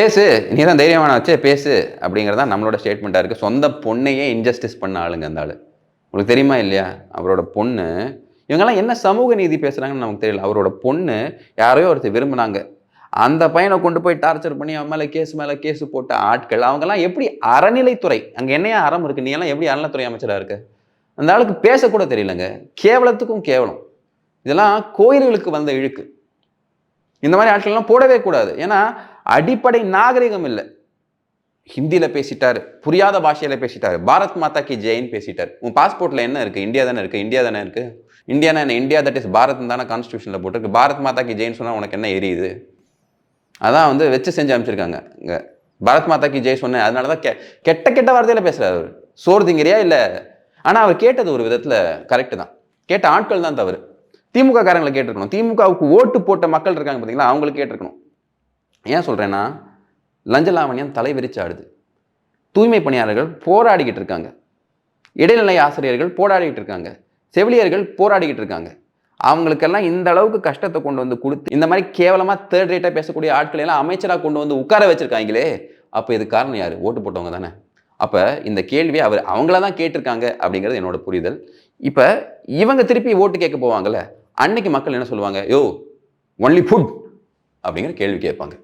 பேசு, நீ தான் தைரியமான வச்சே பேசு அப்படிங்கிறது தான் நம்மளோட ஸ்டேட்மெண்ட்டாக இருக்குது. சொந்த பொண்ணையே இன்ஜஸ்டிஸ் பண்ண ஆளுங்க அந்த ஆளு. உங்களுக்கு தெரியுமா இல்லையா? அவரோட பொண்ணு இவங்கெல்லாம் என்ன சமூக நீதி பேசுகிறாங்கன்னு நமக்கு தெரியல. அவரோட பொண்ணு யாரையோ ஒருத்தர் விரும்பினாங்க. அந்த பையனை கொண்டு போய் டார்ச்சர் பண்ணி அவன் மேலே கேஸ் போட்ட ஆட்கள் அவங்கெல்லாம் எப்படி அறநிலைத்துறை அங்கே என்னையா அறம் இருக்குது? நீ எல்லாம் எப்படி அறநிலைத்துறை அமைச்சராக இருக்க? அந்த ஆளுக்கு பேசக்கூட தெரியலங்க. கேவலத்துக்கும் கேவலம். இதெல்லாம் கோயில்களுக்கு வந்த இழுக்கு. இந்த மாதிரி ஆட்கள்லாம் போடவே கூடாது. ஏன்னா அடிப்படை நாகரிகம் இல்லை. ஹிந்தியில பேசிட்டாரு, புரியாத பாஷையில பேசிட்டாரு, பாரத் மாதா கி ஜெயின்னு பேசிட்டாரு. உன் பாஸ்போர்ட்ல என்ன இருக்கு? இந்தியா தானே இருக்கு. இந்தியா தானே இருக்கு. இந்தியானா என்ன? இந்தியா தட் இஸ் பாரத் தானே கான்ஸ்டியூஷன்ல போட்டிருக்கு. பாரத் மாதா கி ஜெயின்னு சொன்னா உனக்கு என்ன எரியுது? அதான் வந்து வச்சு செஞ்சு அமைச்சிருக்காங்க. இங்க பாரத் மாதா கி ஜெய் சொன்னேன். அதனாலதான் கெட்ட வார்த்தையில பேசுறாரு அவர். சோறு திங்கிறியா இல்ல? ஆனா அவர் கேட்டது ஒரு விதத்துல கரெக்ட் தான். கேட்ட ஆட்கள் தான் தவறு. திமுக காரங்களை கேட்டிருக்கணும். திமுகவுக்கு ஓட்டு போட்ட மக்கள் இருக்காங்க பார்த்தீங்களா, அவங்களுக்கு கேட்டிருக்கணும். ஏன் சொல்றேன்னா, லஞ்ச லாவணியம் தலைவிரிச்சாடுது. தூய்மை பணியாளர்கள் போராடிக்கிட்டு இருக்காங்க. இடைநிலை ஆசிரியர்கள் போராடிக்கிட்டு இருக்காங்க. செவிலியர்கள் போராடிக்கிட்டு இருக்காங்க. அவங்களுக்கெல்லாம் இந்த அளவுக்கு கஷ்டத்தை கொண்டு வந்து கொடுத்து இந்த மாதிரி கேவலமா தேர்ட் ரேட்டா பேசக்கூடிய ஆட்களை எல்லாம் அமைச்சராக கொண்டு வந்து உட்கார வச்சிருக்காங்களே, அப்ப இது காரணம் யாரு? ஓட்டு போட்டவங்க தானே. அப்ப இந்த கேள்வியை அவங்கள தான் கேட்டிருக்காங்க அப்படிங்கிறது என்னோட புரிதல். இப்ப இவங்க திருப்பி ஓட்டு கேட்க போவாங்கல்ல, அன்னைக்கு மக்கள் என்ன சொல்லுவாங்க? யோ ஒன்லி ஃபுட் அப்படிங்கிற கேள்வி கேட்பாங்க.